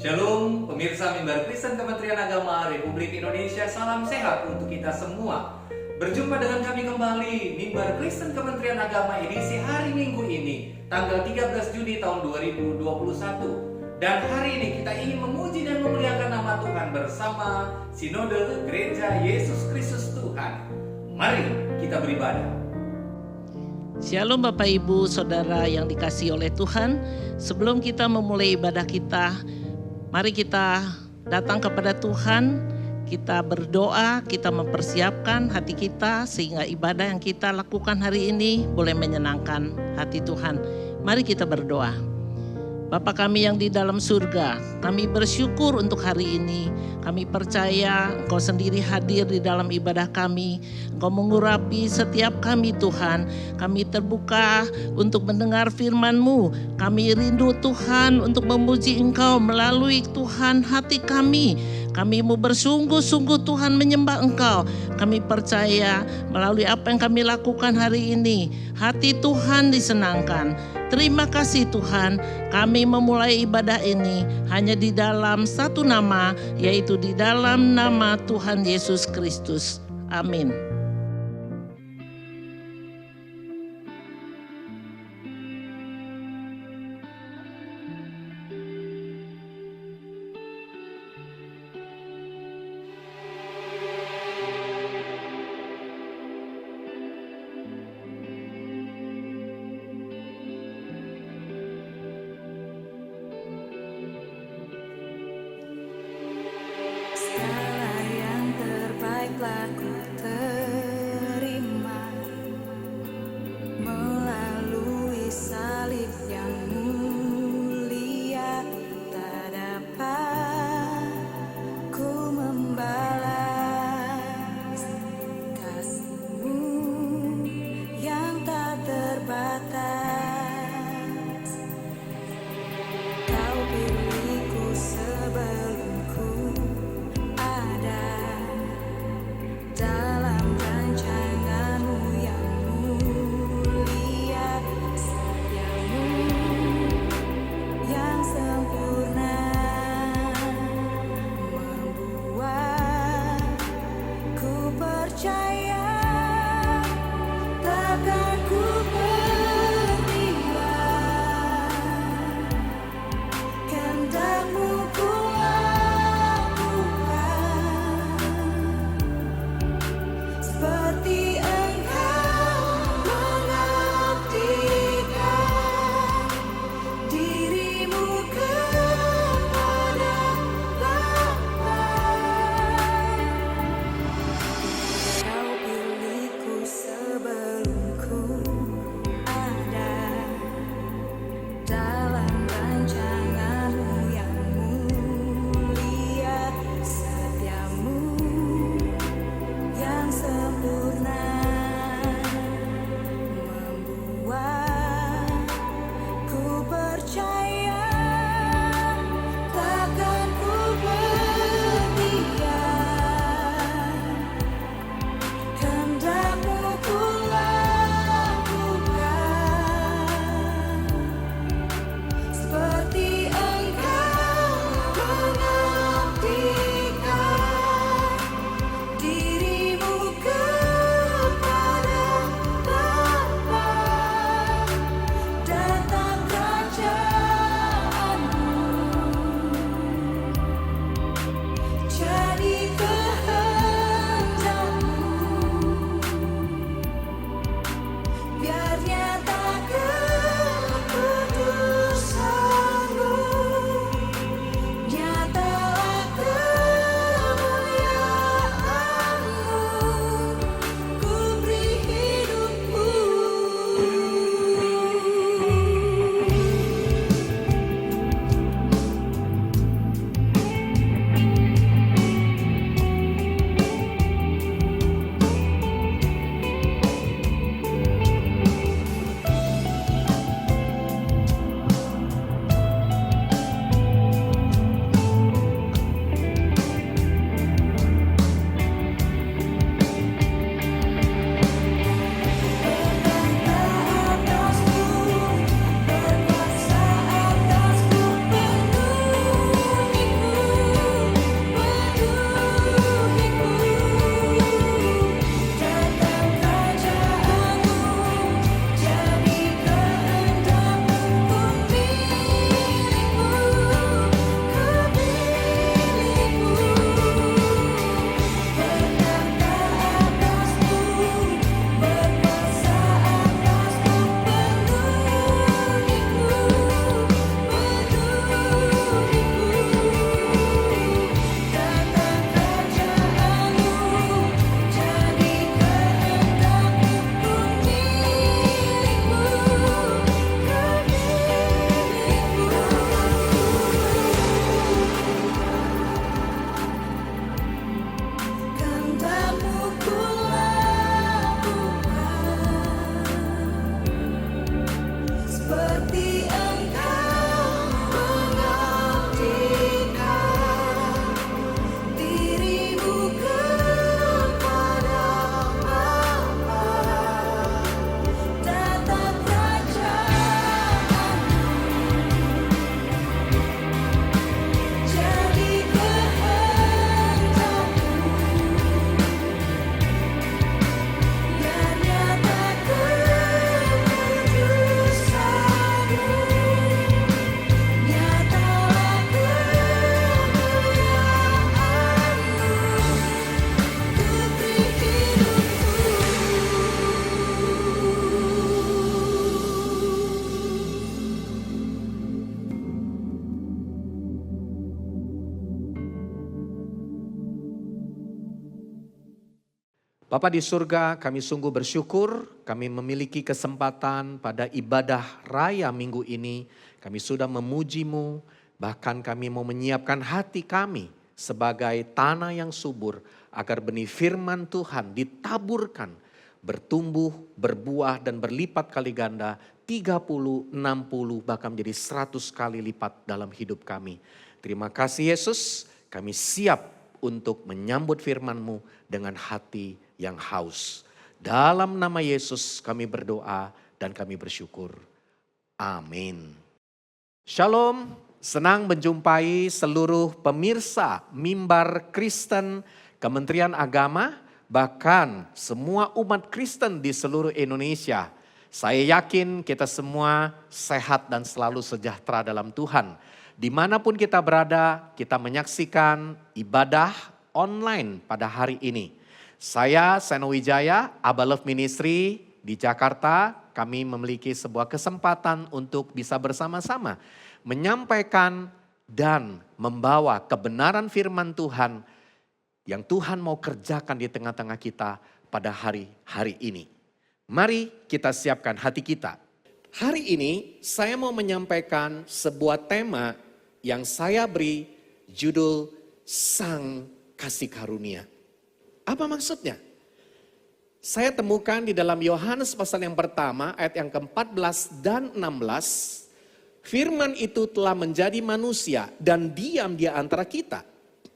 Shalom, pemirsa Mimbar Kristen Kementerian Agama Republik Indonesia, salam sehat untuk kita semua. Berjumpa dengan kami kembali, Mimbar Kristen Kementerian Agama edisi hari Minggu ini, tanggal 13 Juni tahun 2021. Dan hari ini kita ingin memuji dan memuliakan nama Tuhan bersama Sinode Gereja Yesus Kristus Tuhan. Mari kita beribadah. Shalom Bapak Ibu Saudara yang dikasihi oleh Tuhan. Sebelum kita memulai ibadah kita, mari kita datang kepada Tuhan, kita berdoa, kita mempersiapkan hati kita sehingga ibadah yang kita lakukan hari ini boleh menyenangkan hati Tuhan. Mari kita berdoa. Bapa kami yang di dalam surga, kami bersyukur untuk hari ini. Kami percaya Engkau sendiri hadir di dalam ibadah kami. Engkau mengurapi setiap kami Tuhan. Kami terbuka untuk mendengar firman-Mu. Kami rindu Tuhan untuk memuji Engkau melalui Tuhan hati kami. Kami mau bersungguh-sungguh Tuhan menyembah Engkau. Kami percaya melalui apa yang kami lakukan hari ini, hati Tuhan disenangkan. Terima kasih Tuhan, kami memulai ibadah ini hanya di dalam satu nama, yaitu di dalam nama Tuhan Yesus Kristus. Amin. Segala yang terbaik telah ku Bapa di surga, kami sungguh bersyukur kami memiliki kesempatan pada ibadah raya minggu ini. Kami sudah memuji-Mu, bahkan kami mau menyiapkan hati kami sebagai tanah yang subur agar benih firman Tuhan ditaburkan, bertumbuh, berbuah dan berlipat kali ganda 30, 60 bahkan menjadi 100 kali lipat dalam hidup kami. Terima kasih Yesus, kami siap untuk menyambut firman-Mu dengan hati yang haus. Dalam nama Yesus kami berdoa dan kami bersyukur. Amin. Shalom, senang menjumpai seluruh pemirsa Mimbar Kristen Kementerian Agama, bahkan semua umat Kristen di seluruh Indonesia. Saya yakin kita semua sehat dan selalu sejahtera dalam Tuhan. Dimanapun kita berada, kita menyaksikan ibadah online pada hari ini. Saya Seno Wijaya, Abba Love Ministry di Jakarta. Kami memiliki sebuah kesempatan untuk bisa bersama-sama menyampaikan dan membawa kebenaran firman Tuhan yang Tuhan mau kerjakan di tengah-tengah kita pada hari-hari ini. Mari kita siapkan hati kita. Hari ini saya mau menyampaikan sebuah tema yang saya beri judul Sang Kasih Karunia. Apa maksudnya? Saya temukan di dalam Yohanes pasal yang pertama ayat yang ke-14 dan 16. Firman itu telah menjadi manusia dan diam di antara kita.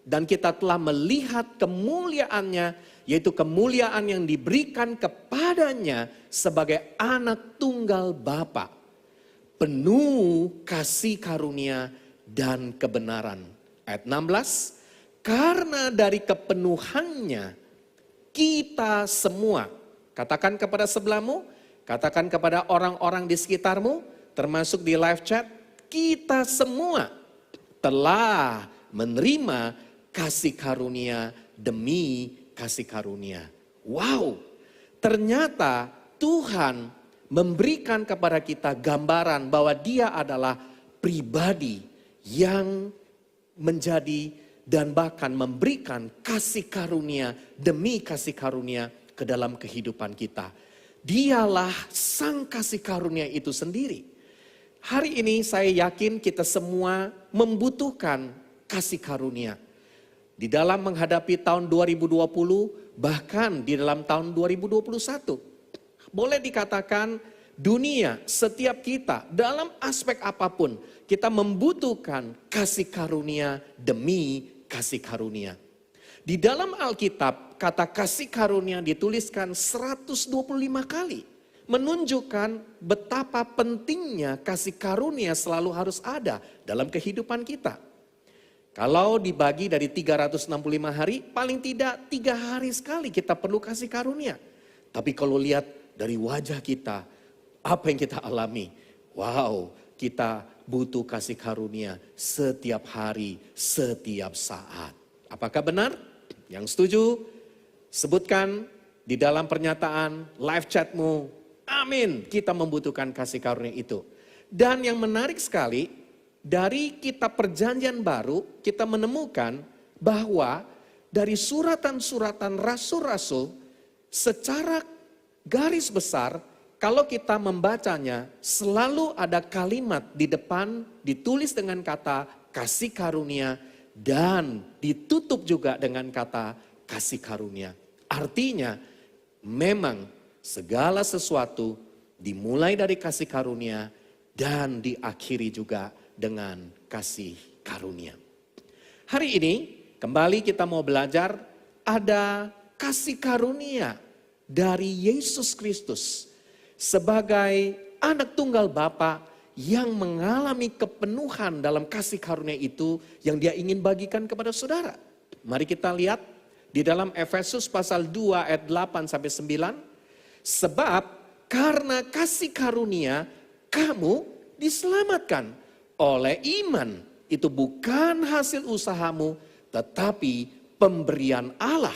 Dan kita telah melihat kemuliaannya, yaitu kemuliaan yang diberikan kepadanya sebagai anak tunggal Bapa. Penuh kasih karunia dan kebenaran. Ayat 16. Karena dari kepenuhannya kita semua, katakan kepada sebelahmu, katakan kepada orang-orang di sekitarmu, termasuk di live chat, kita semua telah menerima kasih karunia demi kasih karunia. Wow, ternyata Tuhan memberikan kepada kita gambaran bahwa Dia adalah pribadi yang menjadi dan bahkan memberikan kasih karunia demi kasih karunia ke dalam kehidupan kita. Dialah sang kasih karunia itu sendiri. Hari ini saya yakin kita semua membutuhkan kasih karunia. Di dalam menghadapi tahun 2020, bahkan di dalam tahun 2021. Boleh dikatakan dunia, setiap kita dalam aspek apapun, kita membutuhkan kasih karunia demi kasih karunia. Di dalam Alkitab, kata kasih karunia dituliskan 125 kali. Menunjukkan betapa pentingnya kasih karunia selalu harus ada dalam kehidupan kita. Kalau dibagi dari 365 hari, paling tidak 3 hari sekali kita perlu kasih karunia. Tapi kalau lihat dari wajah kita, apa yang kita alami? Wow, kita butuh kasih karunia setiap hari, setiap saat. Apakah benar? Yang setuju, sebutkan di dalam pernyataan live chatmu. Amin, kita membutuhkan kasih karunia itu. Dan yang menarik sekali, dari kitab perjanjian baru, kita menemukan bahwa dari suratan-suratan rasul-rasul, secara garis besar, kalau kita membacanya, selalu ada kalimat di depan ditulis dengan kata kasih karunia dan ditutup juga dengan kata kasih karunia. Artinya memang segala sesuatu dimulai dari kasih karunia dan diakhiri juga dengan kasih karunia. Hari ini kembali kita mau belajar ada kasih karunia dari Yesus Kristus. Sebagai anak tunggal Bapa yang mengalami kepenuhan dalam kasih karunia itu yang Dia ingin bagikan kepada saudara. Mari kita lihat di dalam Efesus pasal 2 ayat 8 sampai 9. Sebab karena kasih karunia kamu diselamatkan oleh iman. Itu bukan hasil usahamu tetapi pemberian Allah.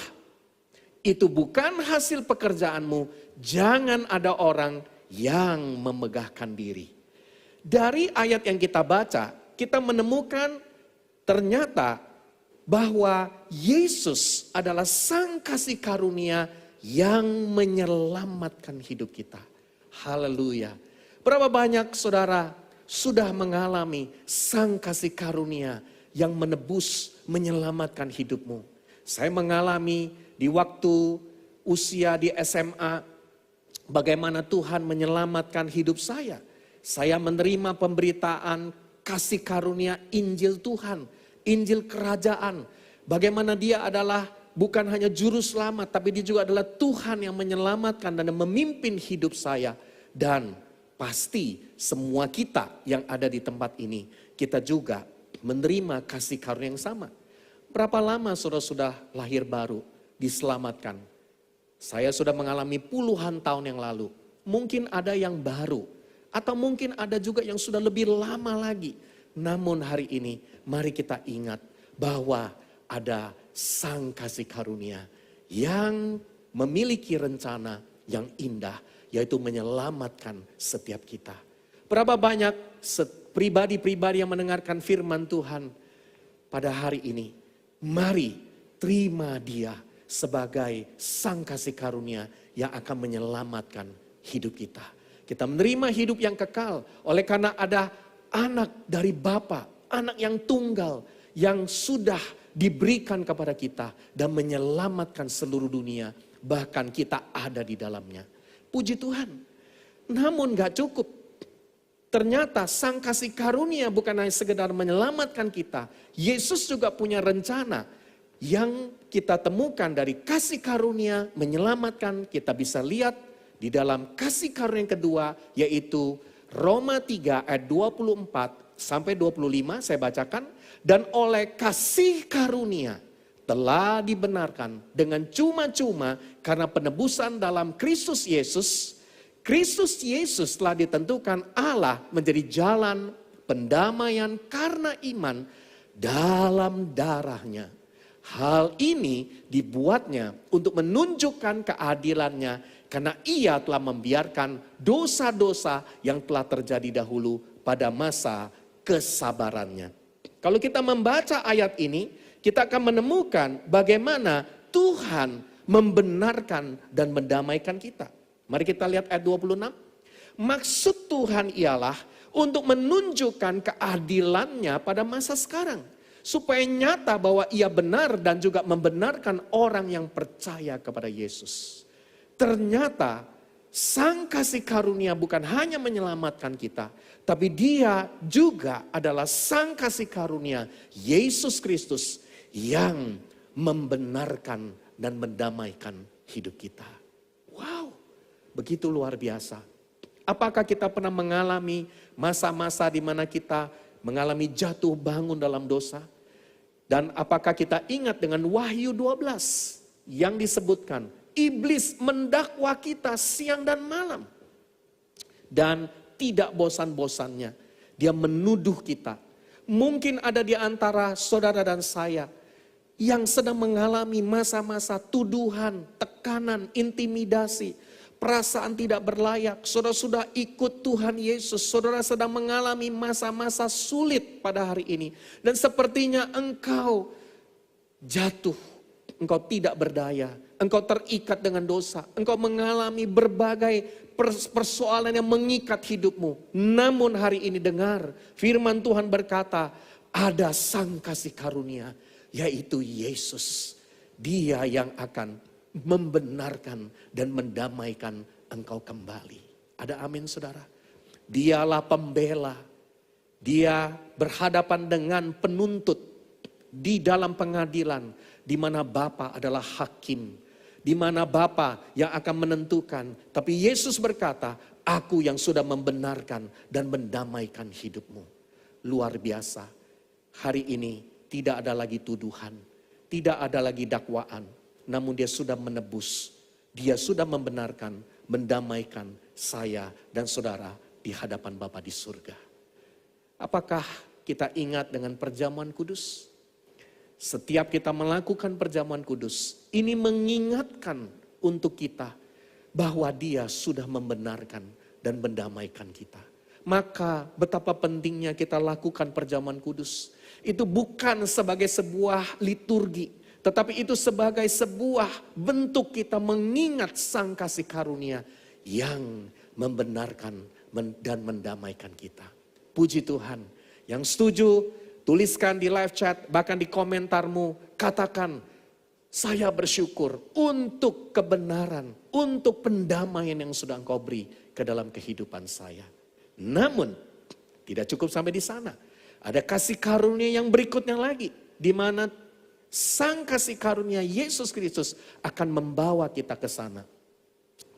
Itu bukan hasil pekerjaanmu. Jangan ada orang yang memegahkan diri. Dari ayat yang kita baca, kita menemukan ternyata bahwa Yesus adalah sang kasih karunia yang menyelamatkan hidup kita. Haleluya. Berapa banyak saudara sudah mengalami sang kasih karunia yang menebus, menyelamatkan hidupmu. Saya mengalami di waktu usia di SMA, bagaimana Tuhan menyelamatkan hidup saya. Saya menerima pemberitaan kasih karunia Injil Tuhan, Injil Kerajaan. Bagaimana dia adalah bukan hanya juru selamat, tapi dia juga adalah Tuhan yang menyelamatkan dan memimpin hidup saya. Dan pasti semua kita yang ada di tempat ini, kita juga menerima kasih karunia yang sama. Berapa lama saudara sudah lahir baru, diselamatkan? Saya sudah mengalami puluhan tahun yang lalu. Mungkin ada yang baru, atau mungkin ada juga yang sudah lebih lama lagi. Namun hari ini, mari kita ingat bahwa ada sang kasih karunia yang memiliki rencana yang indah, yaitu menyelamatkan setiap kita. Berapa banyak pribadi-pribadi yang mendengarkan firman Tuhan pada hari ini. Mari terima dia sebagai sang kasih karunia yang akan menyelamatkan hidup kita. Kita menerima hidup yang kekal oleh karena ada anak dari Bapa, anak yang tunggal yang sudah diberikan kepada kita dan menyelamatkan seluruh dunia, bahkan kita ada di dalamnya. Puji Tuhan. Namun gak cukup. Ternyata sang kasih karunia bukan hanya sekedar menyelamatkan kita. Yesus juga punya rencana yang kita temukan dari kasih karunia menyelamatkan. Kita bisa lihat di dalam kasih karunia yang kedua, yaitu Roma 3 ayat 24 sampai 25 saya bacakan. Dan oleh kasih karunia telah dibenarkan dengan cuma-cuma karena penebusan dalam Kristus Yesus. Kristus Yesus telah ditentukan Allah menjadi jalan pendamaian karena iman dalam darahnya. Hal ini dibuatnya untuk menunjukkan keadilannya karena ia telah membiarkan dosa-dosa yang telah terjadi dahulu pada masa kesabarannya. Kalau kita membaca ayat ini, kita akan menemukan bagaimana Tuhan membenarkan dan mendamaikan kita. Mari kita lihat ayat 26. Maksud Tuhan ialah untuk menunjukkan keadilannya pada masa sekarang. Supaya nyata bahwa ia benar dan juga membenarkan orang yang percaya kepada Yesus. Ternyata sang kasih karunia bukan hanya menyelamatkan kita, tapi dia juga adalah sang kasih karunia Yesus Kristus yang membenarkan dan mendamaikan hidup kita. Wow, begitu luar biasa. Apakah kita pernah mengalami masa-masa di mana kita mengalami jatuh bangun dalam dosa? Dan apakah kita ingat dengan Wahyu 12 yang disebutkan, iblis mendakwa kita siang dan malam. Dan tidak bosan-bosannya dia menuduh kita. Mungkin ada di antara saudara dan saya yang sedang mengalami masa-masa tuduhan, tekanan, intimidasi, perasaan tidak berlayak. Saudara sudah ikut Tuhan Yesus, saudara sedang mengalami masa-masa sulit pada hari ini. Dan sepertinya engkau jatuh, engkau tidak berdaya, engkau terikat dengan dosa, engkau mengalami berbagai persoalan yang mengikat hidupmu. Namun hari ini dengar firman Tuhan berkata, ada sang kasih karunia, yaitu Yesus. Dia yang akan membenarkan dan mendamaikan engkau kembali. Ada amin saudara? Dialah pembela. Dia berhadapan dengan penuntut di dalam pengadilan, di mana Bapa adalah hakim. Di mana Bapa yang akan menentukan. Tapi Yesus berkata, aku yang sudah membenarkan dan mendamaikan hidupmu. Luar biasa. Hari ini tidak ada lagi tuduhan. Tidak ada lagi dakwaan. Namun dia sudah menebus. Dia sudah membenarkan, mendamaikan saya dan saudara di hadapan Bapa di surga. Apakah kita ingat dengan perjamuan kudus? Setiap kita melakukan perjamuan kudus, ini mengingatkan untuk kita bahwa dia sudah membenarkan dan mendamaikan kita. Maka betapa pentingnya kita lakukan perjamuan kudus. Itu bukan sebagai sebuah liturgi, Tetapi itu sebagai sebuah bentuk kita mengingat sang kasih karunia yang membenarkan dan mendamaikan kita. Puji Tuhan. Yang setuju, tuliskan di live chat, bahkan di komentarmu, katakan, saya bersyukur untuk kebenaran, untuk pendamaian yang sudah Engkau beri ke dalam kehidupan saya. Namun, tidak cukup sampai di sana. Ada kasih karunia yang berikutnya lagi, di mana sang kasih karunia Yesus Kristus akan membawa kita ke sana.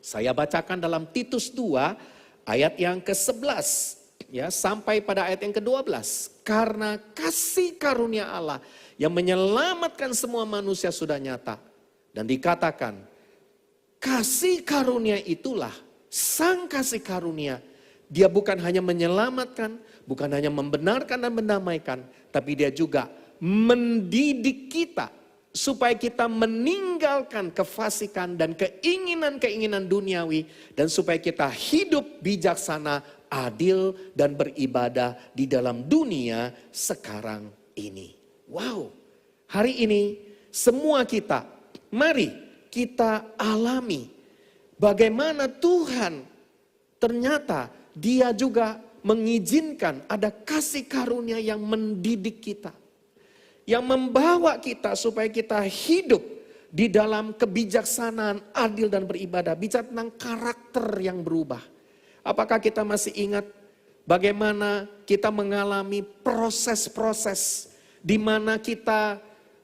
Saya bacakan dalam Titus 2 ayat yang ke-11 ya, sampai pada ayat yang ke-12. Karena kasih karunia Allah yang menyelamatkan semua manusia sudah nyata. Dan dikatakan, kasih karunia itulah, sang kasih karunia. Dia bukan hanya menyelamatkan, bukan hanya membenarkan dan mendamaikan, tapi dia juga mendidik kita supaya kita meninggalkan kefasikan dan keinginan-keinginan duniawi, dan supaya kita hidup bijaksana, adil dan beribadah di dalam dunia sekarang ini. Wow, hari ini semua kita, mari kita alami bagaimana Tuhan ternyata Dia juga mengizinkan ada kasih karunia yang mendidik kita. Yang membawa kita supaya kita hidup di dalam kebijaksanaan, adil dan beribadah. Bicara tentang karakter yang berubah. Apakah kita masih ingat bagaimana kita mengalami proses-proses di mana kita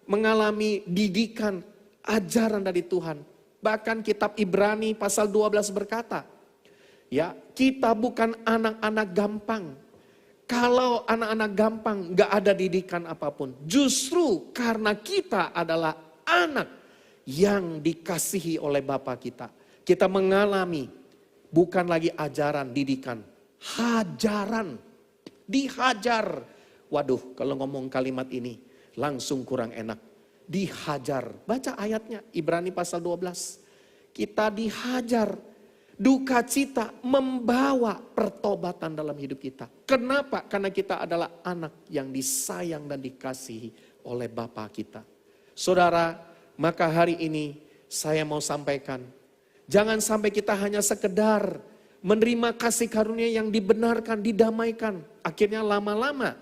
mengalami didikan, ajaran dari Tuhan. Bahkan kitab Ibrani pasal 12 berkata, ya, kita bukan anak-anak gampang. Kalau anak-anak gampang gak ada didikan apapun. Justru karena kita adalah anak yang dikasihi oleh Bapa kita. Kita mengalami bukan lagi ajaran, didikan. Hajaran. Dihajar. Waduh, kalau ngomong kalimat ini langsung kurang enak. Dihajar. Baca ayatnya, Ibrani pasal 12. Kita dihajar. Duka cita membawa pertobatan dalam hidup kita. Kenapa? Karena kita adalah anak yang disayang dan dikasihi oleh Bapa kita. Saudara, maka hari ini saya mau sampaikan, jangan sampai kita hanya sekedar menerima kasih karunia yang dibenarkan, didamaikan. Akhirnya lama-lama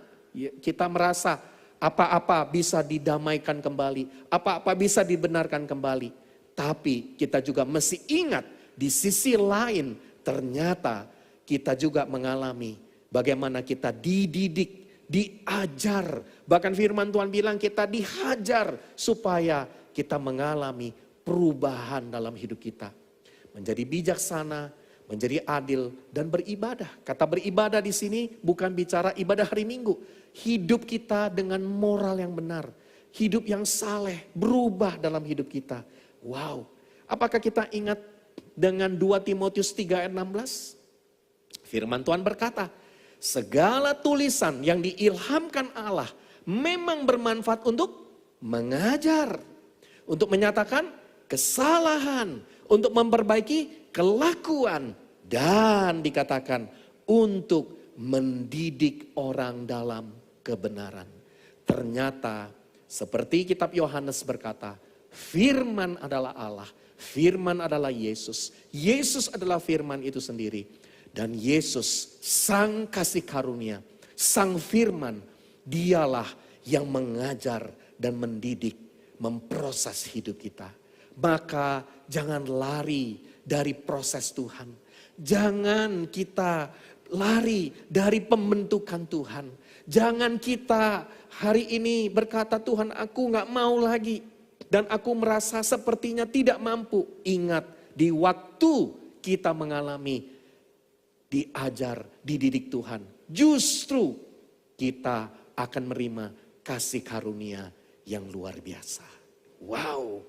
kita merasa apa-apa bisa didamaikan kembali, apa-apa bisa dibenarkan kembali. Tapi kita juga mesti ingat, di sisi lain ternyata kita juga mengalami bagaimana kita dididik, diajar. Bahkan firman Tuhan bilang kita dihajar supaya kita mengalami perubahan dalam hidup kita. Menjadi bijaksana, menjadi adil dan beribadah. Kata beribadah di sini bukan bicara ibadah hari Minggu. Hidup kita dengan moral yang benar. Hidup yang saleh, berubah dalam hidup kita. Wow, apakah kita ingat dengan 2 Timotius 3 ayat 16. Firman Tuhan berkata, segala tulisan yang diilhamkan Allah memang bermanfaat untuk mengajar, untuk menyatakan kesalahan, untuk memperbaiki kelakuan, dan dikatakan untuk mendidik orang dalam kebenaran. Ternyata seperti kitab Yohanes berkata, firman adalah Allah. Firman adalah Yesus. Yesus adalah firman itu sendiri. Dan Yesus, sang kasih karunia, sang firman, dialah yang mengajar dan mendidik, memproses hidup kita. Maka jangan lari dari proses Tuhan. Jangan kita lari dari pembentukan Tuhan. Jangan kita hari ini berkata, Tuhan aku gak mau lagi. Dan aku merasa sepertinya tidak mampu. Ingat, di waktu kita mengalami diajar, dididik Tuhan, justru kita akan menerima kasih karunia yang luar biasa. Wow.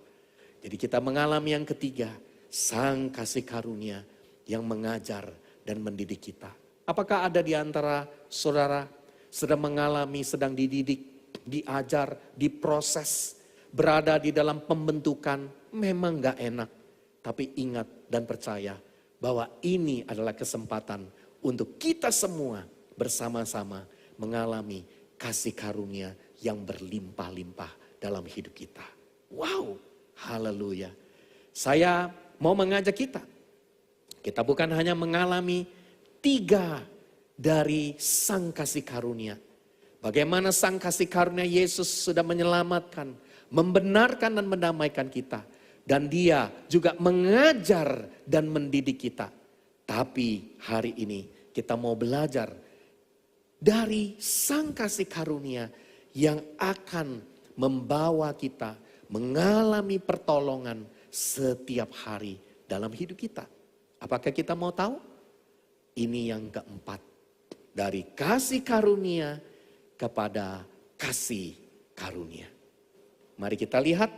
Jadi kita mengalami yang ketiga, sang kasih karunia yang mengajar dan mendidik kita. Apakah ada di antara saudara sedang mengalami, sedang dididik, diajar, diproses, berada di dalam pembentukan? Memang gak enak. Tapi ingat dan percaya bahwa ini adalah kesempatan untuk kita semua bersama-sama mengalami kasih karunia yang berlimpah-limpah dalam hidup kita. Wow, haleluya. Saya mau mengajak kita bukan hanya mengalami 3 dari sang kasih karunia. Bagaimana sang kasih karunia Yesus sudah menyelamatkan, membenarkan dan mendamaikan kita. Dan dia juga mengajar dan mendidik kita. Tapi hari ini kita mau belajar dari sang kasih karunia yang akan membawa kita mengalami pertolongan setiap hari dalam hidup kita. Apakah kita mau tahu? Ini yang keempat. Dari kasih karunia kepada kasih karunia. Mari kita lihat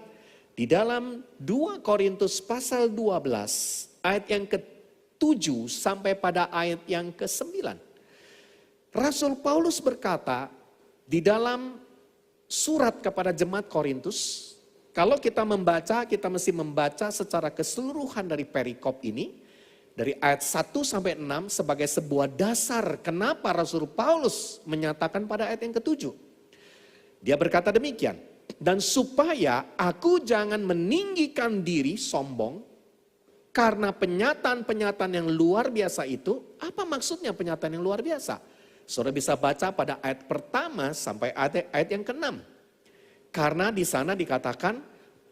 di dalam 2 Korintus pasal 12 ayat yang ke-7 sampai pada ayat yang ke-9. Rasul Paulus berkata di dalam surat kepada jemaat Korintus, kalau kita membaca, kita mesti membaca secara keseluruhan dari perikop ini. Dari ayat 1 sampai 6 sebagai sebuah dasar kenapa Rasul Paulus menyatakan pada ayat yang ke-7. Dia berkata demikian, dan supaya aku jangan meninggikan diri sombong karena penyataan-penyataan yang luar biasa itu. Apa maksudnya penyataan yang luar biasa? Saudara bisa baca pada ayat pertama sampai ayat yang ke-6. Karena di sana dikatakan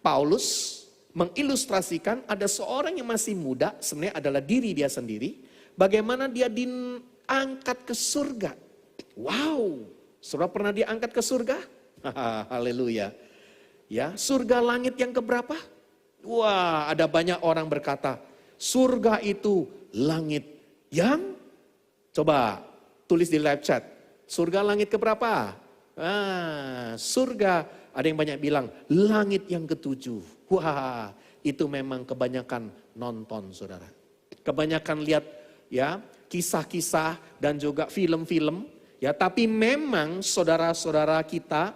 Paulus mengilustrasikan ada seorang yang masih muda, sebenarnya adalah diri dia sendiri. Bagaimana dia diangkat ke surga. Wow, saudara pernah diangkat ke surga? Haleluya. Ya, surga langit yang keberapa? Wah, ada banyak orang berkata, surga itu langit yang, coba tulis di live chat, surga langit keberapa? Surga, ada yang banyak bilang, langit yang ke-7. Wah, itu memang kebanyakan nonton, saudara. Kebanyakan lihat ya kisah-kisah dan juga film-film. Ya, tapi memang saudara-saudara kita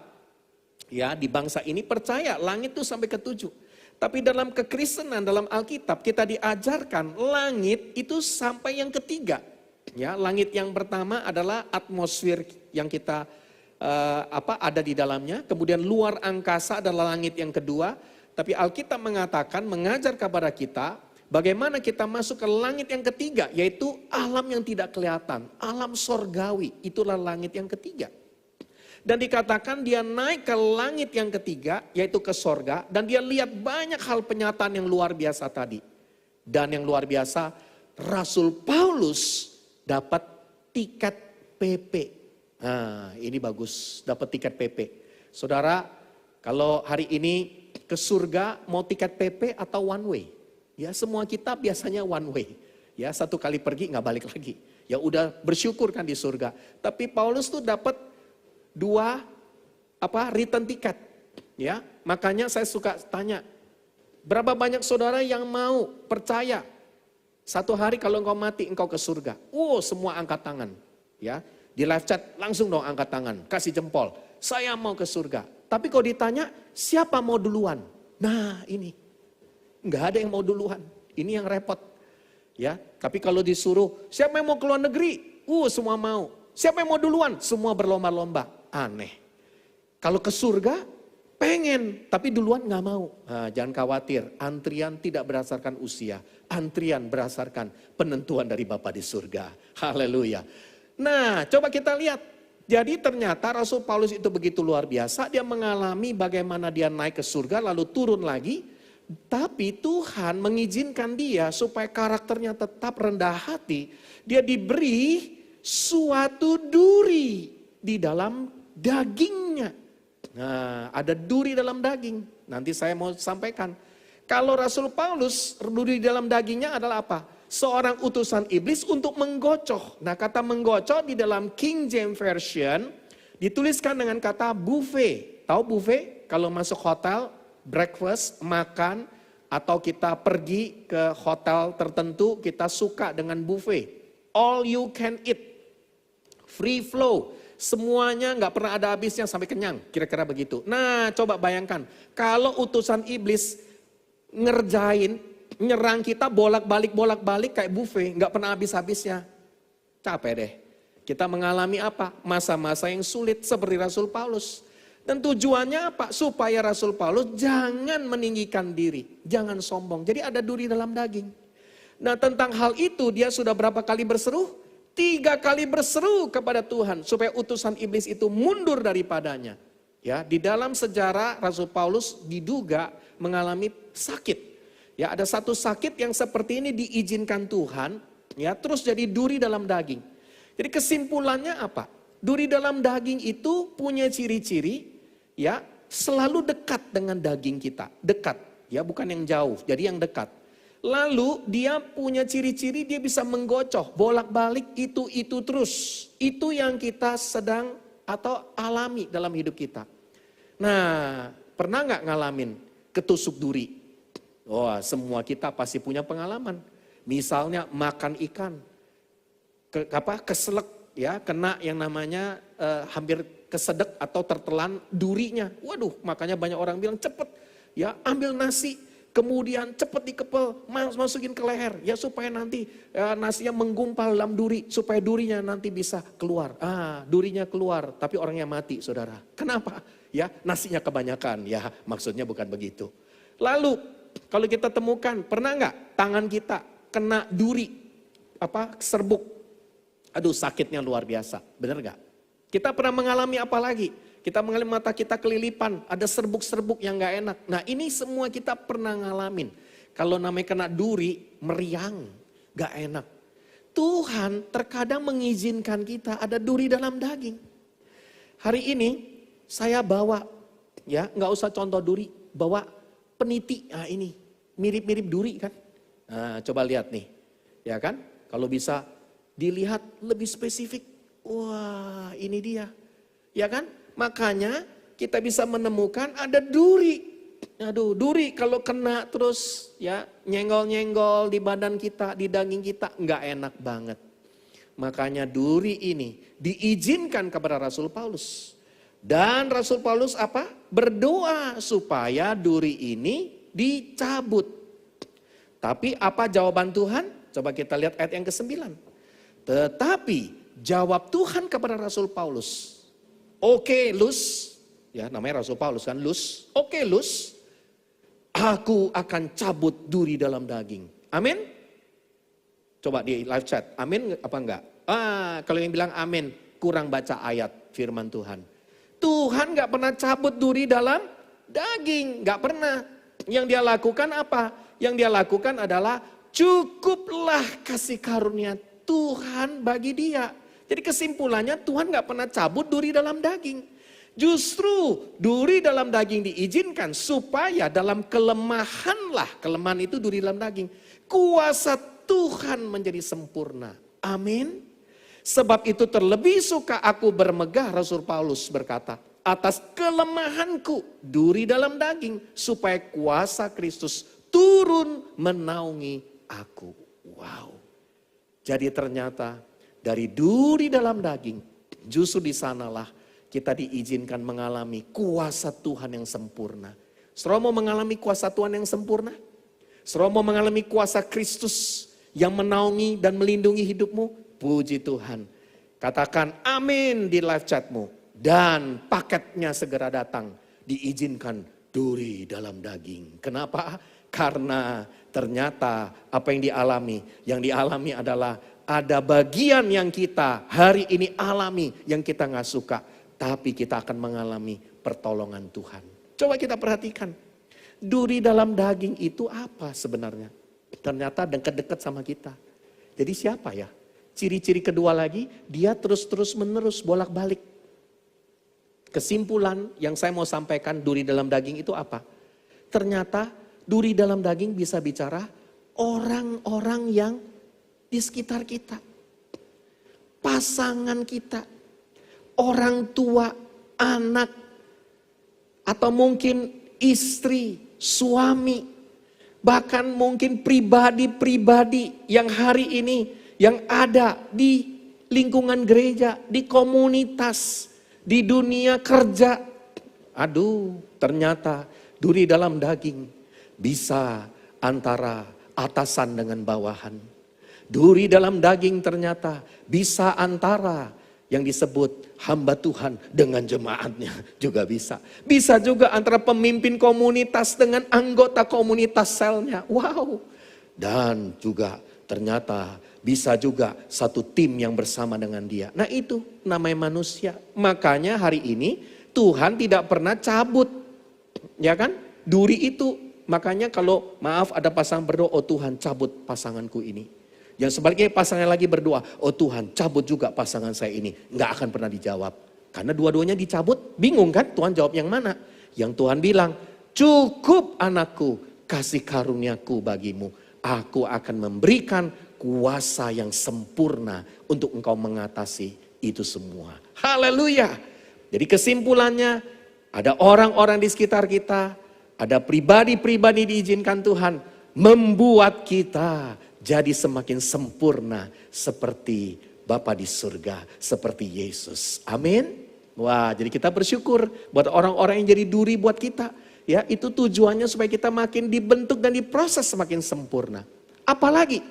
ya di bangsa ini percaya langit itu sampai ke-7. Tapi dalam kekristenan, dalam Alkitab kita diajarkan langit itu sampai yang ketiga. Ya, langit yang pertama adalah atmosfer yang kita ada di dalamnya. Kemudian luar angkasa adalah langit yang kedua. Tapi Alkitab mengatakan, mengajar kepada kita bagaimana kita masuk ke langit yang ketiga, yaitu alam yang tidak kelihatan, alam sorgawi, itulah langit yang ketiga. Dan dikatakan dia naik ke langit yang ketiga, yaitu ke sorga, dan dia lihat banyak hal penyataan yang luar biasa tadi. Dan yang luar biasa, Rasul Paulus dapat tiket PP. Nah, ini bagus, dapat tiket PP. Saudara, kalau hari ini ke surga mau tiket PP atau one way? Ya, semua kita biasanya one way. Ya, 1 kali pergi nggak balik lagi. Ya udah bersyukur kan di surga. Tapi Paulus tuh dapat 2 return tiket. Ya, makanya saya suka tanya, berapa banyak saudara yang mau percaya 1 hari kalau engkau mati engkau ke surga? Semua angkat tangan. Ya, di live chat langsung dong angkat tangan, kasih jempol. Saya mau ke surga. Tapi kalau ditanya, siapa mau duluan? Nah ini, nggak ada yang mau duluan. Ini yang repot. Ya, tapi kalau disuruh, siapa yang mau ke luar negeri? Semua mau. Siapa yang mau duluan? Semua berlomba-lomba. Aneh. Kalau ke surga, pengen, tapi duluan nggak mau. Nah, jangan khawatir, antrian tidak berdasarkan usia. Antrian berdasarkan penentuan dari Bapa di surga. Haleluya. Nah, coba kita lihat. Jadi ternyata Rasul Paulus itu begitu luar biasa, dia mengalami bagaimana dia naik ke surga lalu turun lagi. Tapi Tuhan mengizinkan dia supaya karakternya tetap rendah hati. Dia diberi suatu duri di dalam dagingnya. Nah, ada duri dalam daging. Nanti saya mau sampaikan. Kalau Rasul Paulus, duri di dalam dagingnya adalah apa? Seorang utusan iblis untuk menggocoh. Nah, kata menggocoh di dalam King James Version dituliskan dengan kata buffet. Tahu buffet? Kalau masuk hotel, breakfast, makan, atau kita pergi ke hotel tertentu, kita suka dengan buffet. All you can eat. Free flow. Semuanya nggak pernah ada habisnya sampai kenyang. Kira-kira begitu. Nah, coba bayangkan. Kalau utusan iblis nyerang kita bolak-balik kayak buffet, nggak pernah habis-habisnya. Capek deh. Kita mengalami apa? Masa-masa yang sulit seperti Rasul Paulus. Dan tujuannya apa? Supaya Rasul Paulus jangan meninggikan diri, jangan sombong. Jadi ada duri dalam daging. Nah tentang hal itu dia sudah berapa kali berseru? 3 kali berseru kepada Tuhan supaya utusan iblis itu mundur daripadanya. Ya, di dalam sejarah Rasul Paulus diduga mengalami sakit. Ya, ada satu sakit yang seperti ini diizinkan Tuhan, ya, terus jadi duri dalam daging. Jadi kesimpulannya apa? Duri dalam daging itu punya ciri-ciri, ya, selalu dekat dengan daging kita, dekat, ya, bukan yang jauh, jadi yang dekat. Lalu dia punya ciri-ciri dia bisa menggocoh, bolak-balik itu terus. Itu yang kita sedang atau alami dalam hidup kita. Nah, pernah nggak ngalamin ketusuk duri? Wah, semua kita pasti punya pengalaman. Misalnya makan ikan, keselek, ya, kena yang namanya hampir kesedek atau tertelan durinya. Waduh, makanya banyak orang bilang cepet, ya, ambil nasi. Kemudian cepat dikepel, masukin ke leher, ya supaya nanti nasinya menggumpal dalam duri, supaya durinya nanti bisa keluar. Durinya keluar, tapi orangnya mati, saudara. Kenapa? Ya, nasinya kebanyakan, ya maksudnya bukan begitu. Lalu, kalau kita temukan, pernah nggak tangan kita kena duri, serbuk? Aduh, sakitnya luar biasa, benar nggak? Kita pernah mengalami apa lagi? Kita mengalami mata kita kelilipan, ada serbuk-serbuk yang gak enak. Nah ini semua kita pernah ngalamin. Kalau namanya kena duri, meriang, gak enak. Tuhan terkadang mengizinkan kita ada duri dalam daging. Hari ini saya bawa, ya gak usah contoh duri, bawa peniti. Nah ini mirip-mirip duri kan. Nah coba lihat nih, ya kan. Kalau bisa dilihat lebih spesifik. Wah ini dia, ya kan. Makanya kita bisa menemukan ada duri. Aduh, duri kalau kena terus ya nyenggol-nyenggol di badan kita, di daging kita, nggak enak banget. Makanya duri ini diizinkan kepada Rasul Paulus. Dan Rasul Paulus apa? Berdoa supaya duri ini dicabut. Tapi apa jawaban Tuhan? Coba kita lihat ayat yang ke-9. Tetapi jawab Tuhan kepada Rasul Paulus. Oke, Lus, ya namanya Rasul Paulus kan, Lus. Oke, Lus, aku akan cabut duri dalam daging. Amin? Coba di live chat, amin apa enggak? Kalau yang bilang amin, kurang baca ayat firman Tuhan. Tuhan gak pernah cabut duri dalam daging, gak pernah. Yang dia lakukan apa? Yang dia lakukan adalah cukuplah kasih karunia Tuhan bagi dia. Jadi kesimpulannya Tuhan gak pernah cabut duri dalam daging. Justru duri dalam daging diizinkan supaya dalam kelemahan itu duri dalam daging. Kuasa Tuhan menjadi sempurna. Amin. Sebab itu terlebih suka aku bermegah, Rasul Paulus berkata, atas kelemahanku duri dalam daging supaya kuasa Kristus turun menaungi aku. Wow. Jadi ternyata dari duri dalam daging, justru di sanalah kita diizinkan mengalami kuasa Tuhan yang sempurna. Saudara mau mengalami kuasa Tuhan yang sempurna? Saudara mau mengalami kuasa Kristus yang menaungi dan melindungi hidupmu? Puji Tuhan. Katakan amin di live chatmu. Dan paketnya segera datang. Diizinkan duri dalam daging. Kenapa? Karena ternyata apa yang dialami? Yang dialami adalah ada bagian yang kita hari ini alami yang kita gak suka. Tapi kita akan mengalami pertolongan Tuhan. Coba kita perhatikan. Duri dalam daging itu apa sebenarnya? Ternyata dekat-dekat sama kita. Jadi siapa ya? Ciri-ciri kedua lagi, dia terus menerus bolak-balik. Kesimpulan yang saya mau sampaikan duri dalam daging itu apa? Ternyata duri dalam daging bisa bicara orang-orang yang di sekitar kita, pasangan kita, orang tua, anak, atau mungkin istri, suami, bahkan mungkin pribadi-pribadi yang hari ini yang ada di lingkungan gereja, di komunitas, di dunia kerja. Aduh, ternyata duri dalam daging bisa antara atasan dengan bawahan. Duri dalam daging ternyata bisa antara yang disebut hamba Tuhan dengan jemaatnya juga bisa. Bisa juga antara pemimpin komunitas dengan anggota komunitas selnya. Wow. Dan juga ternyata bisa juga satu tim yang bersama dengan dia. Nah itu namanya manusia. Makanya hari ini Tuhan tidak pernah cabut. Ya kan? Duri itu. Makanya kalau maaf ada pasangan berdoa, oh Tuhan cabut pasanganku ini. Yang sebaliknya pasangan lagi berdoa, oh Tuhan cabut juga pasangan saya ini. Nggak akan pernah dijawab. Karena dua-duanya dicabut, bingung kan Tuhan jawab yang mana. Yang Tuhan bilang, cukup anakku, kasih karuniaku bagimu. Aku akan memberikan kuasa yang sempurna untuk engkau mengatasi itu semua. Haleluya. Jadi kesimpulannya, ada orang-orang di sekitar kita, ada pribadi-pribadi diizinkan Tuhan membuat kita jadi semakin sempurna seperti Bapa di surga, seperti Yesus. Amin. Wah, jadi kita bersyukur buat orang-orang yang jadi duri buat kita. Ya, itu tujuannya supaya kita makin dibentuk dan diproses semakin sempurna. Apalagi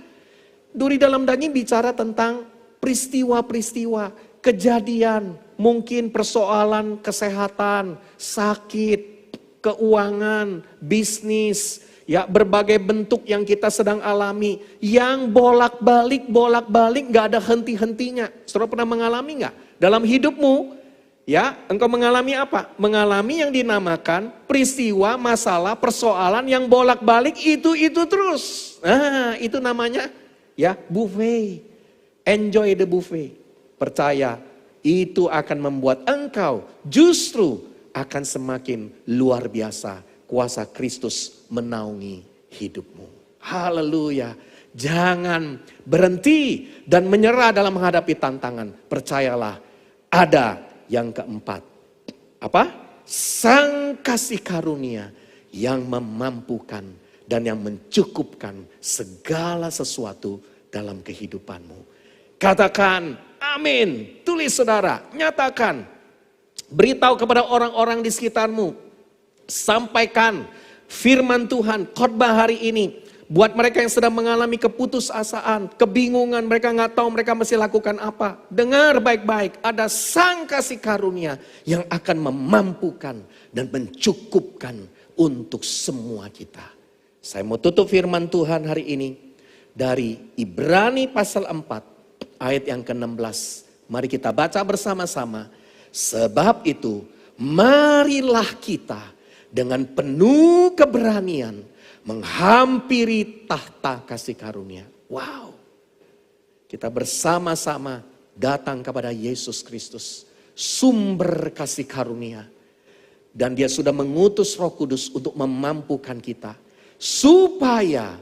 duri dalam daging bicara tentang peristiwa-peristiwa, kejadian, mungkin persoalan kesehatan, sakit, keuangan, bisnis, ya berbagai bentuk yang kita sedang alami, yang bolak-balik gak ada henti-hentinya. Saudara pernah mengalami gak? Dalam hidupmu, ya engkau mengalami apa? Mengalami yang dinamakan peristiwa, masalah, persoalan yang bolak-balik itu terus. Nah itu namanya ya buffet. Enjoy the buffet. Percaya itu akan membuat engkau justru akan semakin luar biasa. Kuasa Kristus menaungi hidupmu. Haleluya. Jangan berhenti dan menyerah dalam menghadapi tantangan. Percayalah, ada yang keempat. Apa? Sang kasih karunia yang memampukan dan yang mencukupkan segala sesuatu dalam kehidupanmu. Katakan amin. Tulis saudara, nyatakan. Beritahu kepada orang-orang di sekitarmu. Sampaikan firman Tuhan, khotbah hari ini. Buat mereka yang sedang mengalami keputusasaan, kebingungan, mereka nggak tahu mereka mesti lakukan apa. Dengar baik-baik, ada sang kasih karunia yang akan memampukan dan mencukupkan untuk semua kita. Saya mau tutup firman Tuhan hari ini dari Ibrani pasal 4 ayat yang ke-16. Mari kita baca bersama-sama. Sebab itu, marilah kita dengan penuh keberanian menghampiri tahta kasih karunia. Wow. Kita bersama-sama datang kepada Yesus Kristus, sumber kasih karunia. Dan dia sudah mengutus Roh Kudus untuk memampukan kita. Supaya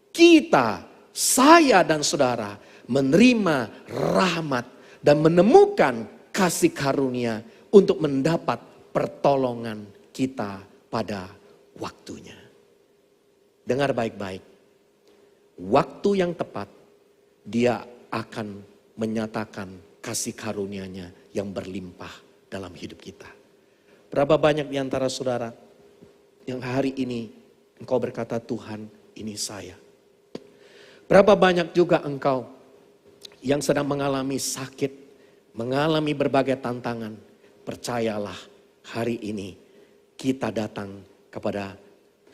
kita, saya dan saudara menerima rahmat dan menemukan kasih karunia untuk mendapat pertolongan kita pada waktunya. Dengar baik-baik. Waktu yang tepat dia akan menyatakan kasih karunia-Nya yang berlimpah dalam hidup kita. Berapa banyak di antara saudara yang hari ini engkau berkata, Tuhan ini saya. Berapa banyak juga engkau yang sedang mengalami sakit, mengalami berbagai tantangan. Percayalah hari ini kita datang kepada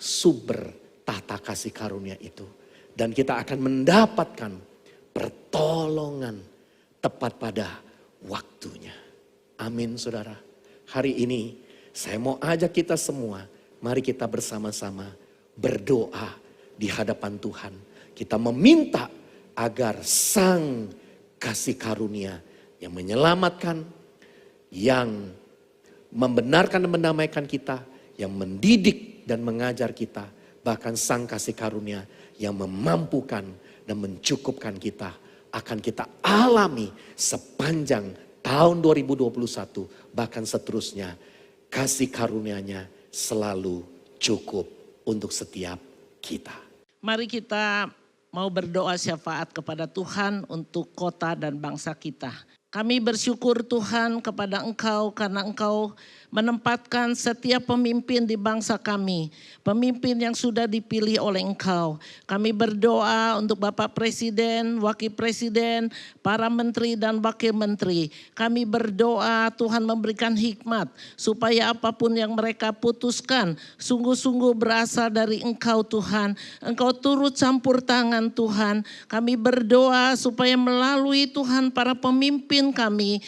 sumber tahta kasih karunia itu. Dan kita akan mendapatkan pertolongan tepat pada waktunya. Amin saudara. Hari ini saya mau ajak kita semua. Mari kita bersama-sama berdoa di hadapan Tuhan. Kita meminta agar sang kasih karunia yang menyelamatkan, yang membenarkan dan mendamaikan kita, yang mendidik dan mengajar kita, bahkan sang kasih karunia yang memampukan dan mencukupkan kita, akan kita alami sepanjang tahun 2021, bahkan seterusnya. Kasih karunia-Nya selalu cukup untuk setiap kita. Mari kita mau berdoa syafaat kepada Tuhan untuk kota dan bangsa kita. Kami bersyukur Tuhan kepada Engkau karena Engkau menempatkan setiap pemimpin di bangsa kami. Pemimpin yang sudah dipilih oleh Engkau. Kami berdoa untuk Bapak Presiden, Wakil Presiden, para menteri dan wakil menteri. Kami berdoa Tuhan memberikan hikmat supaya apapun yang mereka putuskan sungguh-sungguh berasal dari Engkau Tuhan. Engkau turut campur tangan Tuhan. Kami berdoa supaya melalui Tuhan para pemimpin kami,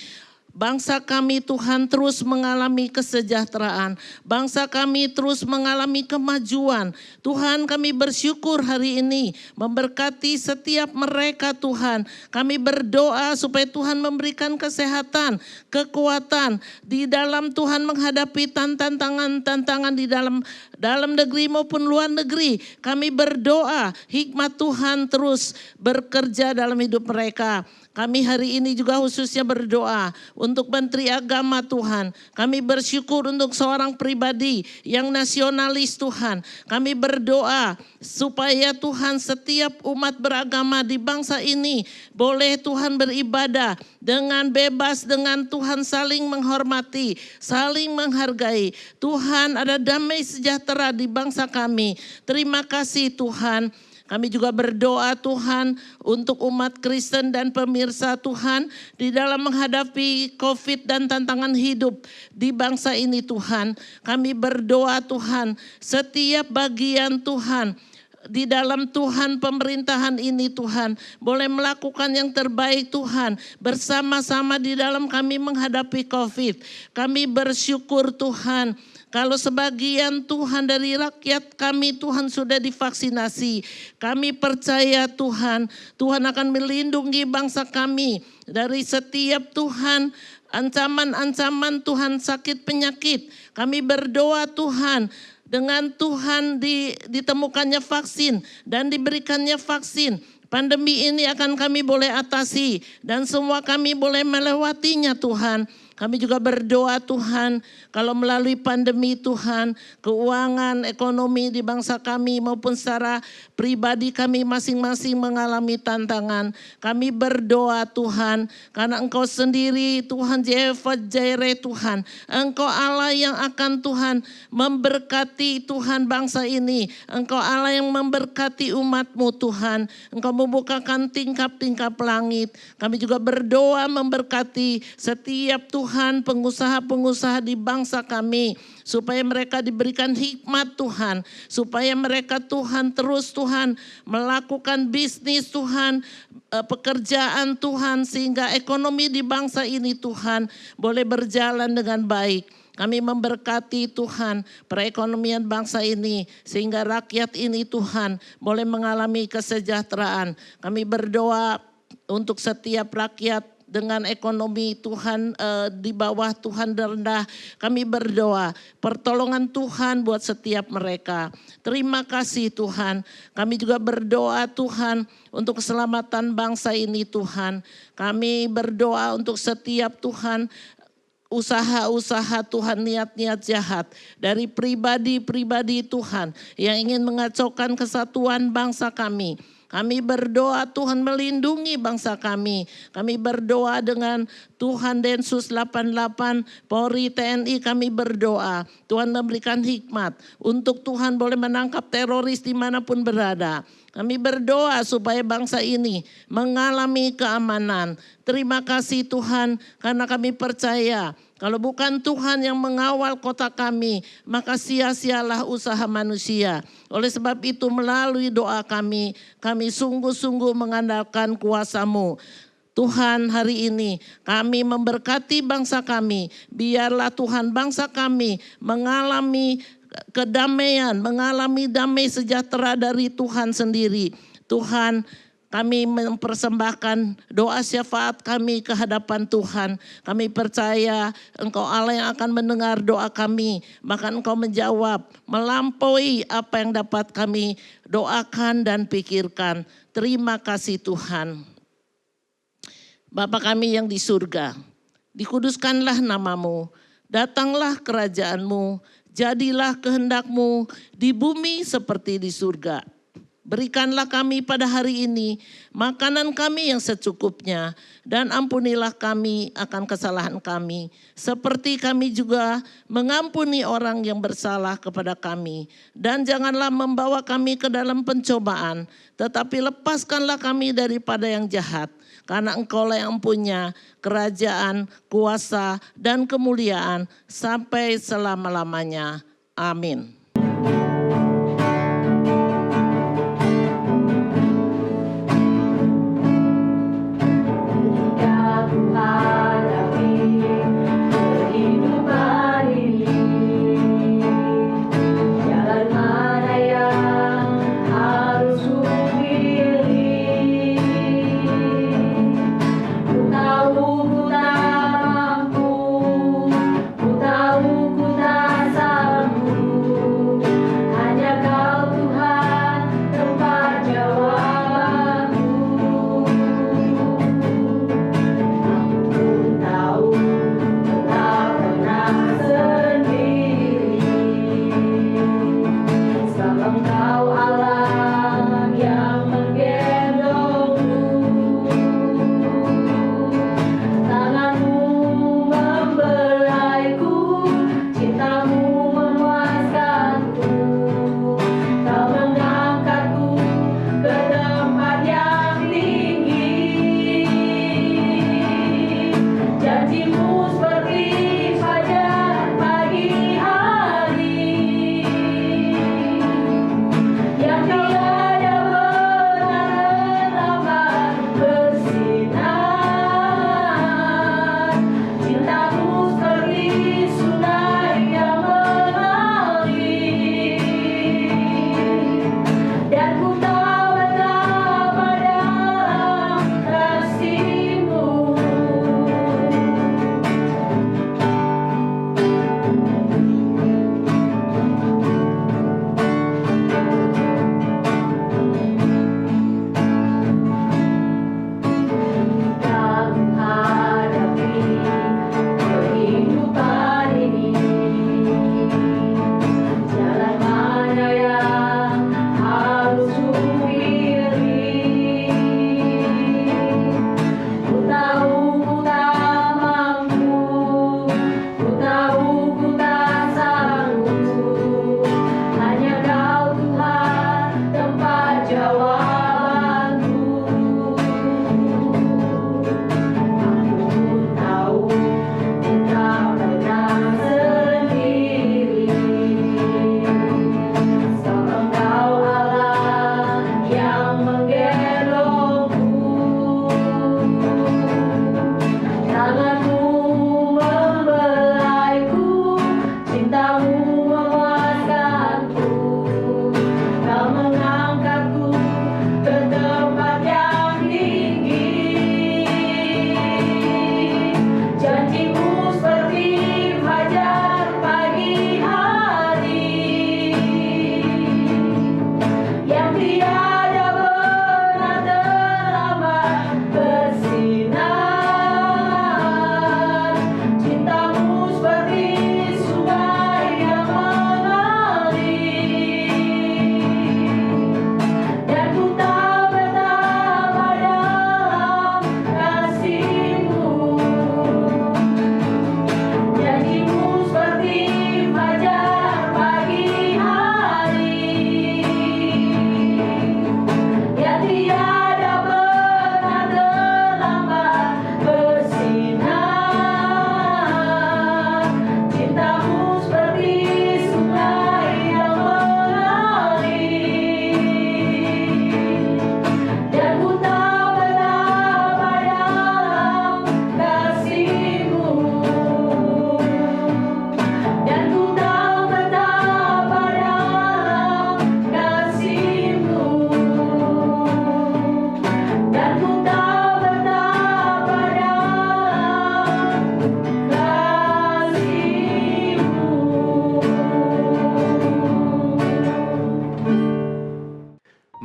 bangsa kami Tuhan terus mengalami kesejahteraan. Bangsa kami terus mengalami kemajuan. Tuhan, kami bersyukur hari ini memberkati setiap mereka Tuhan. Kami berdoa supaya Tuhan memberikan kesehatan, kekuatan di dalam Tuhan menghadapi tantangan di dalam negeri maupun luar negeri. Kami berdoa hikmat Tuhan terus bekerja dalam hidup mereka. Kami hari ini juga khususnya berdoa untuk Menteri Agama Tuhan. Kami bersyukur untuk seorang pribadi yang nasionalis Tuhan. Kami berdoa supaya Tuhan setiap umat beragama di bangsa ini boleh Tuhan beribadah dengan bebas, dengan Tuhan saling menghormati, saling menghargai. Tuhan, ada damai sejahtera di bangsa kami. Terima kasih Tuhan. Kami juga berdoa Tuhan untuk umat Kristen dan pemirsa Tuhan di dalam menghadapi COVID dan tantangan hidup di bangsa ini Tuhan. Kami berdoa Tuhan setiap bagian Tuhan di dalam Tuhan pemerintahan ini Tuhan boleh melakukan yang terbaik Tuhan bersama-sama di dalam kami menghadapi COVID. Kami bersyukur Tuhan. Kalau sebagian Tuhan dari rakyat kami Tuhan sudah divaksinasi. Kami percaya Tuhan, Tuhan akan melindungi bangsa kami dari setiap Tuhan ancaman-ancaman Tuhan sakit penyakit. Kami berdoa Tuhan dengan Tuhan ditemukannya vaksin dan diberikannya vaksin. Pandemi ini akan kami boleh atasi dan semua kami boleh melewatinya Tuhan. Kami juga berdoa Tuhan, kalau melalui pandemi Tuhan, keuangan, ekonomi di bangsa kami maupun secara pribadi kami masing-masing mengalami tantangan. Kami berdoa Tuhan, karena Engkau sendiri Tuhan Jehovah Jireh Tuhan. Engkau Allah yang akan Tuhan memberkati Tuhan bangsa ini. Engkau Allah yang memberkati umat-Mu Tuhan. Engkau membukakan tingkap-tingkap langit. Kami juga berdoa memberkati setiap Tuhan pengusaha-pengusaha di bangsa kami. Supaya mereka diberikan hikmat Tuhan. Supaya mereka Tuhan terus Tuhan melakukan bisnis Tuhan. Pekerjaan Tuhan sehingga ekonomi di bangsa ini Tuhan boleh berjalan dengan baik. Kami memberkati Tuhan perekonomian bangsa ini sehingga rakyat ini Tuhan boleh mengalami kesejahteraan. Kami berdoa untuk setiap rakyat dengan ekonomi Tuhan di bawah Tuhan rendah. Kami berdoa pertolongan Tuhan buat setiap mereka. Terima kasih Tuhan. Kami juga berdoa Tuhan untuk keselamatan bangsa ini Tuhan. Kami berdoa untuk setiap Tuhan usaha-usaha Tuhan, niat-niat jahat dari pribadi-pribadi Tuhan yang ingin mengacaukan kesatuan bangsa kami. Kami berdoa Tuhan melindungi bangsa kami. Kami berdoa dengan Tuhan Densus 88, Polri, TNI, kami berdoa. Tuhan memberikan hikmat untuk Tuhan boleh menangkap teroris dimanapun berada. Kami berdoa supaya bangsa ini mengalami keamanan. Terima kasih Tuhan karena kami percaya kalau bukan Tuhan yang mengawal kota kami, maka sia-sialah usaha manusia. Oleh sebab itu melalui doa kami sungguh-sungguh mengandalkan kuasa-Mu. Tuhan, hari ini kami memberkati bangsa kami. Biarlah Tuhan bangsa kami mengalami kedamaian, mengalami damai sejahtera dari Tuhan sendiri. Tuhan, kami mempersembahkan doa syafaat kami ke hadapan Tuhan. Kami percaya Engkau Allah yang akan mendengar doa kami. Maka Engkau menjawab melampaui apa yang dapat kami doakan dan pikirkan. Terima kasih Tuhan. Bapa kami yang di surga, dikuduskanlah nama-Mu, datanglah kerajaan-Mu, jadilah kehendak-Mu di bumi seperti di surga. Berikanlah kami pada hari ini makanan kami yang secukupnya, dan ampunilah kami akan kesalahan kami, seperti kami juga mengampuni orang yang bersalah kepada kami. Dan janganlah membawa kami ke dalam pencobaan, tetapi lepaskanlah kami daripada yang jahat. Karena Engkaulah yang punya kerajaan, kuasa, dan kemuliaan sampai selama-lamanya. Amin.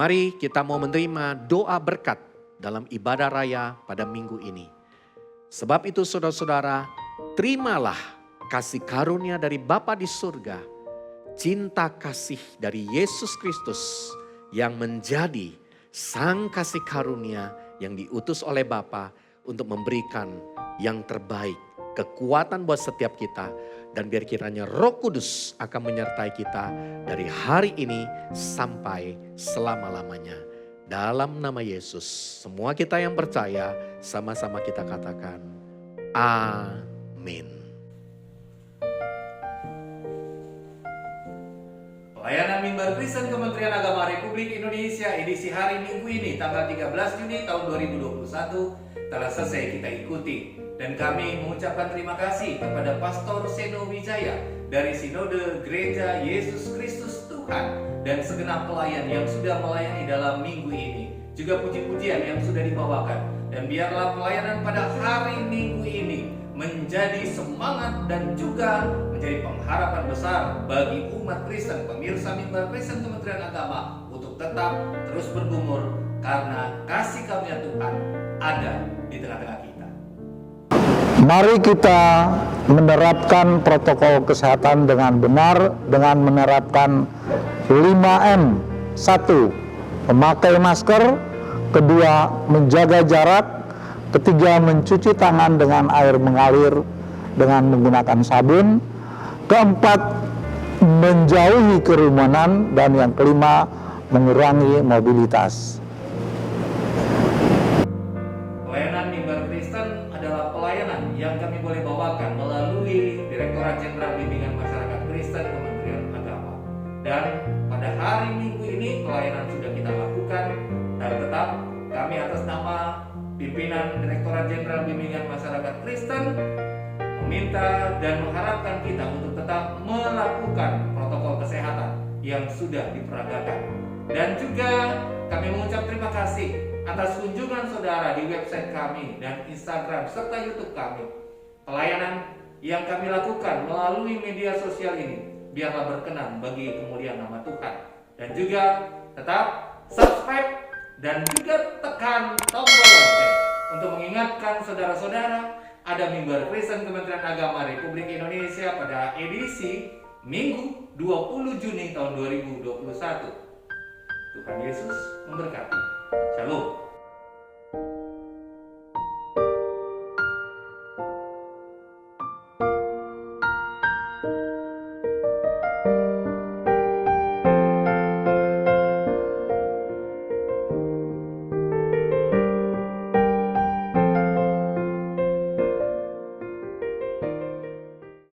Mari kita mau menerima doa berkat dalam ibadah raya pada minggu ini. Sebab itu saudara-saudara, terimalah kasih karunia dari Bapa di surga, cinta kasih dari Yesus Kristus yang menjadi sang kasih karunia yang diutus oleh Bapa untuk memberikan yang terbaik, kekuatan buat setiap kita. Dan biar kiranya Roh Kudus akan menyertai kita dari hari ini sampai selama-lamanya. Dalam nama Yesus, semua kita yang percaya sama-sama kita katakan amin. Pelayanan Mimbar Kristen Kementerian Agama Republik Indonesia edisi hari Minggu ini tanggal 13 Juni tahun 2021 telah selesai kita ikuti. Dan kami mengucapkan terima kasih kepada Pastor Seno Wijaya dari Sinode Gereja Yesus Kristus Tuhan dan segenap pelayan yang sudah melayani dalam minggu ini. Juga puji-pujian yang sudah dibawakan. Dan biarlah pelayanan pada hari Minggu ini menjadi semangat dan juga menjadi pengharapan besar bagi umat Kristen, pemirsa Mimbar Kristen Kementerian Agama untuk tetap terus bergumul karena kasih karunia Tuhan ada di tengah-tengah kita. Mari kita menerapkan protokol kesehatan dengan benar dengan menerapkan 5M. 1. Memakai masker. 2. Menjaga jarak. 3. Mencuci tangan dengan air mengalir dengan menggunakan sabun. 4. Menjauhi kerumunan. Dan yang 5. Mengurangi mobilitas. Pelayanan Mimbar Kristen adalah pelayanan yang kami boleh bawakan melalui Direktorat Jenderal Bimbingan Masyarakat Kristen Kementerian Agama. Dan pada hari Minggu ini pelayanan sudah kita lakukan dan tetap kami atas nama pimpinan Direktorat Jenderal Bimbingan Masyarakat Kristen meminta dan mengharapkan kita untuk tetap melakukan protokol kesehatan yang sudah diperagakan. Dan juga kami mengucap terima kasih atas kunjungan saudara di website kami dan Instagram serta YouTube kami. Pelayanan yang kami lakukan melalui media sosial ini biarlah berkenan bagi kemuliaan nama Tuhan. Dan juga tetap subscribe dan juga tekan tombol lonceng untuk mengingatkan saudara-saudara ada Mimbar Kristen Kementerian Agama Republik Indonesia pada edisi Minggu 20 Juni tahun 2021. Tuhan Yesus memberkati.